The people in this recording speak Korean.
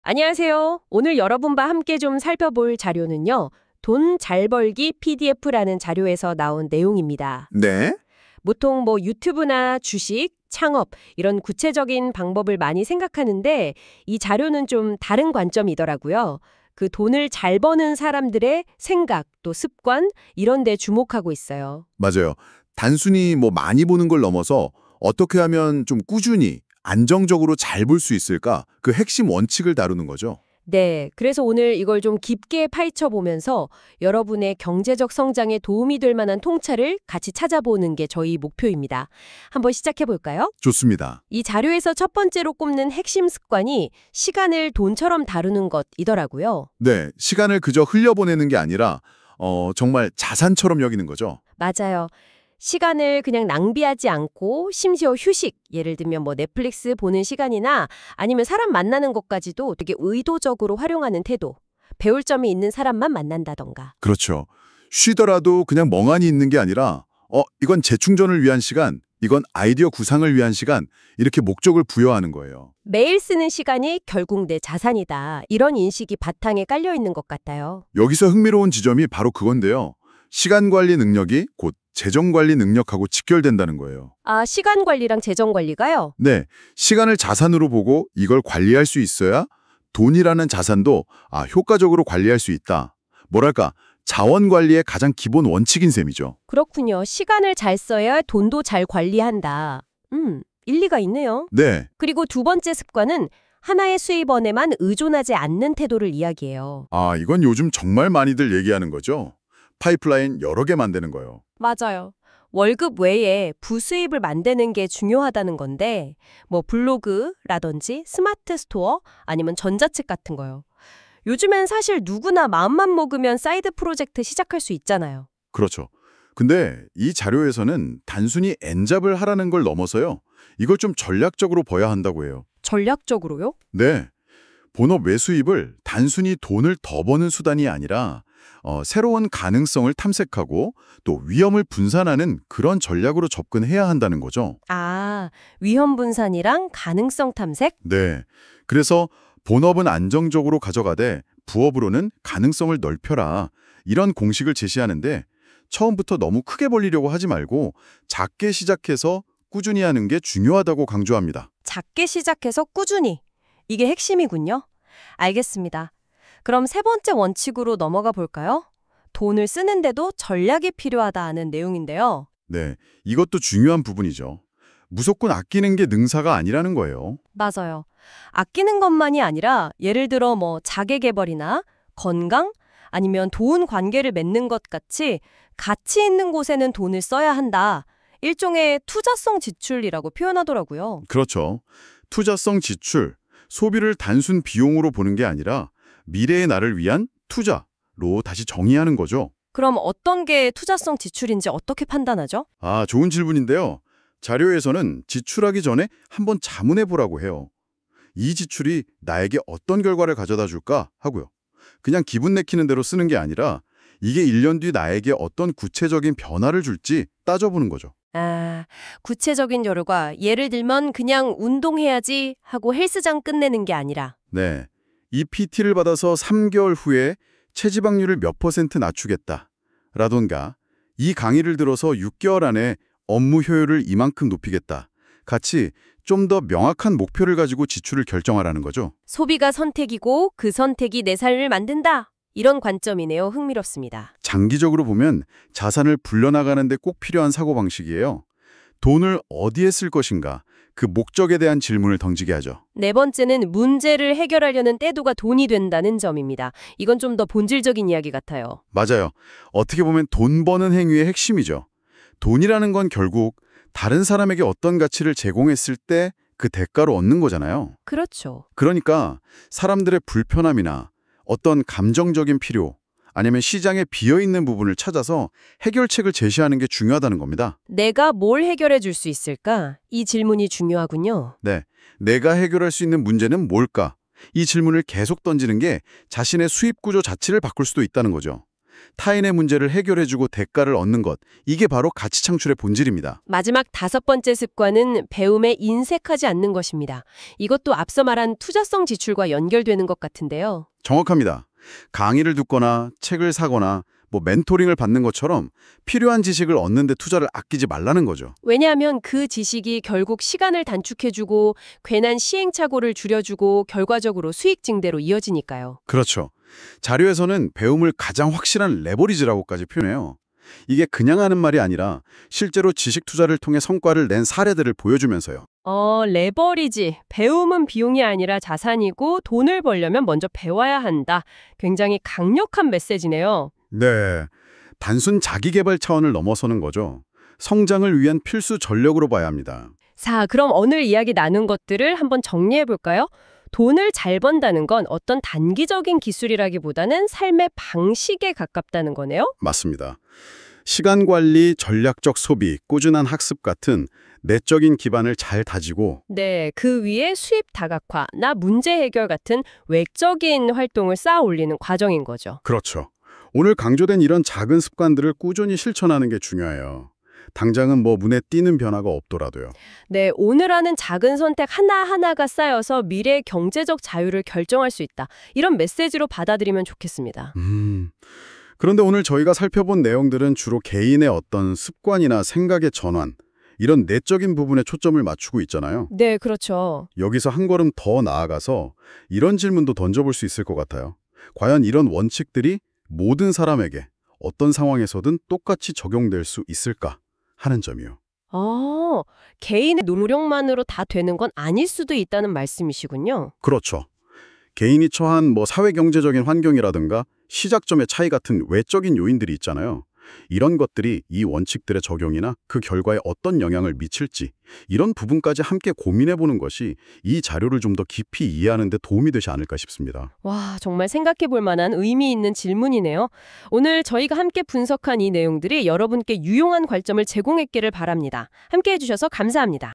안녕하세요. 오늘 여러분과 함께 좀 살펴볼 자료는요. 돈 잘 벌기 PDF라는 자료에서 나온 내용입니다. 네, 보통 유튜브나 주식, 창업 이런 구체적인 방법을 많이 생각하는데 이 자료는 좀 다른 관점이더라고요. 그 돈을 잘 버는 사람들의 생각, 또 습관 이런 데 주목하고 있어요. 맞아요. 단순히 많이 보는 걸 넘어서 어떻게 하면 좀 꾸준히, 안정적으로 잘 볼 수 있을까? 그 핵심 원칙을 다루는 거죠. 네, 그래서 오늘 이걸 좀 깊게 파헤쳐 보면서 여러분의 경제적 성장에 도움이 될 만한 통찰을 같이 찾아보는 게 저희 목표입니다. 한번 시작해 볼까요? 좋습니다. 이 자료에서 첫 번째로 꼽는 핵심 습관이 시간을 돈처럼 다루는 것이더라고요. 네, 시간을 그저 흘려보내는 게 아니라 정말 자산처럼 여기는 거죠. 맞아요. 시간을 그냥 낭비하지 않고 심지어 휴식, 예를 들면 넷플릭스 보는 시간이나 아니면 사람 만나는 것까지도 되게 의도적으로 활용하는 태도. 배울 점이 있는 사람만 만난다던가. 그렇죠. 쉬더라도 그냥 멍하니 있는 게 아니라 이건 재충전을 위한 시간, 이건 아이디어 구상을 위한 시간, 이렇게 목적을 부여하는 거예요. 매일 쓰는 시간이 결국 내 자산이다. 이런 인식이 바탕에 깔려 있는 것 같아요. 여기서 흥미로운 지점이 바로 그건데요. 시간 관리 능력이 곧 재정 관리 능력하고 직결된다는 거예요. 아, 시간 관리랑 재정 관리가요? 네, 시간을 자산으로 보고 이걸 관리할 수 있어야 돈이라는 자산도 효과적으로 관리할 수 있다. 뭐랄까, 자원 관리의 가장 기본 원칙인 셈이죠. 그렇군요. 시간을 잘 써야 돈도 잘 관리한다. 일리가 있네요. 네, 그리고 두 번째 습관은 하나의 수입원에만 의존하지 않는 태도를 이야기해요. 이건 요즘 정말 많이들 얘기하는 거죠. 파이프라인 여러 개 만드는 거요. 맞아요. 월급 외에 부수입을 만드는 게 중요하다는 건데, 블로그라든지 스마트 스토어 아니면 전자책 같은 거요. 요즘엔 사실 누구나 마음만 먹으면 사이드 프로젝트 시작할 수 있잖아요. 그렇죠. 근데 이 자료에서는 단순히 엔잡을 하라는 걸 넘어서요. 이걸 좀 전략적으로 봐야 한다고 해요. 전략적으로요? 네. 본업 외수입을 단순히 돈을 더 버는 수단이 아니라 새로운 가능성을 탐색하고 또 위험을 분산하는 그런 전략으로 접근해야 한다는 거죠. 아, 위험 분산이랑 가능성 탐색? 네. 그래서 본업은 안정적으로 가져가되 부업으로는 가능성을 넓혀라. 이런 공식을 제시하는데 처음부터 너무 크게 벌리려고 하지 말고 작게 시작해서 꾸준히 하는 게 중요하다고 강조합니다. 작게 시작해서 꾸준히. 이게 핵심이군요. 알겠습니다. 그럼 세 번째 원칙으로 넘어가 볼까요? 돈을 쓰는데도 전략이 필요하다는 내용인데요. 네. 이것도 중요한 부분이죠. 무조건 아끼는 게 능사가 아니라는 거예요. 맞아요. 아끼는 것만이 아니라 예를 들어 자기 개발이나 건강 아니면 좋은 관계를 맺는 것 같이 가치 있는 곳에는 돈을 써야 한다. 일종의 투자성 지출이라고 표현하더라고요. 그렇죠. 투자성 지출, 소비를 단순 비용으로 보는 게 아니라 미래의 나를 위한 투자로 다시 정의하는 거죠. 그럼 어떤 게 투자성 지출인지 어떻게 판단하죠? 좋은 질문인데요. 자료에서는 지출하기 전에 한번 자문해 보라고 해요. 이 지출이 나에게 어떤 결과를 가져다 줄까 하고요. 그냥 기분 내키는 대로 쓰는 게 아니라 이게 1년 뒤 나에게 어떤 구체적인 변화를 줄지 따져보는 거죠. 아, 구체적인 결과 예를 들면 그냥 운동해야지 하고 헬스장 끝내는 게 아니라 네. 이 PT를 받아서 3개월 후에 체지방률을 몇 % 낮추겠다. 라던가 이 강의를 들어서 6개월 안에 업무 효율을 이만큼 높이겠다. 같이 좀 더 명확한 목표를 가지고 지출을 결정하라는 거죠. 소비가 선택이고 그 선택이 내 삶을 만든다. 이런 관점이네요. 흥미롭습니다. 장기적으로 보면 자산을 불려나가는 데 꼭 필요한 사고방식이에요. 돈을 어디에 쓸 것인가, 그 목적에 대한 질문을 던지게 하죠. 네 번째는 문제를 해결하려는 때도가 돈이 된다는 점입니다. 이건 좀 더 본질적인 이야기 같아요. 맞아요. 어떻게 보면 돈 버는 행위의 핵심이죠. 돈이라는 건 결국 다른 사람에게 어떤 가치를 제공했을 때 그 대가로 얻는 거잖아요. 그렇죠. 그러니까 사람들의 불편함이나 어떤 감정적인 필요, 아니면 시장에 비어있는 부분을 찾아서 해결책을 제시하는 게 중요하다는 겁니다. 내가 뭘 해결해 줄 수 있을까? 이 질문이 중요하군요. 네, 내가 해결할 수 있는 문제는 뭘까? 이 질문을 계속 던지는 게 자신의 수입 구조 자체를 바꿀 수도 있다는 거죠. 타인의 문제를 해결해주고 대가를 얻는 것, 이게 바로 가치 창출의 본질입니다. 마지막 5번째 습관은 배움에 인색하지 않는 것입니다. 이것도 앞서 말한 투자성 지출과 연결되는 것 같은데요. 정확합니다. 강의를 듣거나 책을 사거나 멘토링을 받는 것처럼 필요한 지식을 얻는 데 투자를 아끼지 말라는 거죠. 왜냐하면 그 지식이 결국 시간을 단축해주고 괜한 시행착오를 줄여주고 결과적으로 수익 증대로 이어지니까요. 그렇죠. 자료에서는 배움을 가장 확실한 레버리지라고까지 표현해요. 이게 그냥 하는 말이 아니라 실제로 지식 투자를 통해 성과를 낸 사례들을 보여주면서요. 레버리지. 배움은 비용이 아니라 자산이고 돈을 벌려면 먼저 배워야 한다. 굉장히 강력한 메시지네요. 네. 단순 자기계발 차원을 넘어서는 거죠. 성장을 위한 필수 전력으로 봐야 합니다. 자, 그럼 오늘 이야기 나눈 것들을 한번 정리해 볼까요? 돈을 잘 번다는 건 어떤 단기적인 기술이라기보다는 삶의 방식에 가깝다는 거네요. 맞습니다. 시간 관리, 전략적 소비, 꾸준한 학습 같은 내적인 기반을 잘 다지고 네, 그 위에 수입 다각화, 나 문제 해결 같은 외적인 활동을 쌓아 올리는 과정인 거죠. 그렇죠. 오늘 강조된 이런 작은 습관들을 꾸준히 실천하는 게 중요해요. 당장은 눈에 띄는 변화가 없더라도요. 네, 오늘 하는 작은 선택 하나하나가 쌓여서 미래의 경제적 자유를 결정할 수 있다. 이런 메시지로 받아들이면 좋겠습니다. 그런데 오늘 저희가 살펴본 내용들은 주로 개인의 어떤 습관이나 생각의 전환, 이런 내적인 부분에 초점을 맞추고 있잖아요. 네, 그렇죠. 여기서 한 걸음 더 나아가서 이런 질문도 던져볼 수 있을 것 같아요. 과연 이런 원칙들이 모든 사람에게 어떤 상황에서든 똑같이 적용될 수 있을까 하는 점이요. 개인의 노력만으로 다 되는 건 아닐 수도 있다는 말씀이시군요. 그렇죠. 개인이 처한 사회경제적인 환경이라든가 시작점의 차이 같은 외적인 요인들이 있잖아요. 이런 것들이 이 원칙들의 적용이나 그 결과에 어떤 영향을 미칠지 이런 부분까지 함께 고민해보는 것이 이 자료를 좀 더 깊이 이해하는 데 도움이 되지 않을까 싶습니다. 와, 정말 생각해 볼 만한 의미 있는 질문이네요. 오늘 저희가 함께 분석한 이 내용들이 여러분께 유용한 관점을 제공했기를 바랍니다. 함께 해주셔서 감사합니다.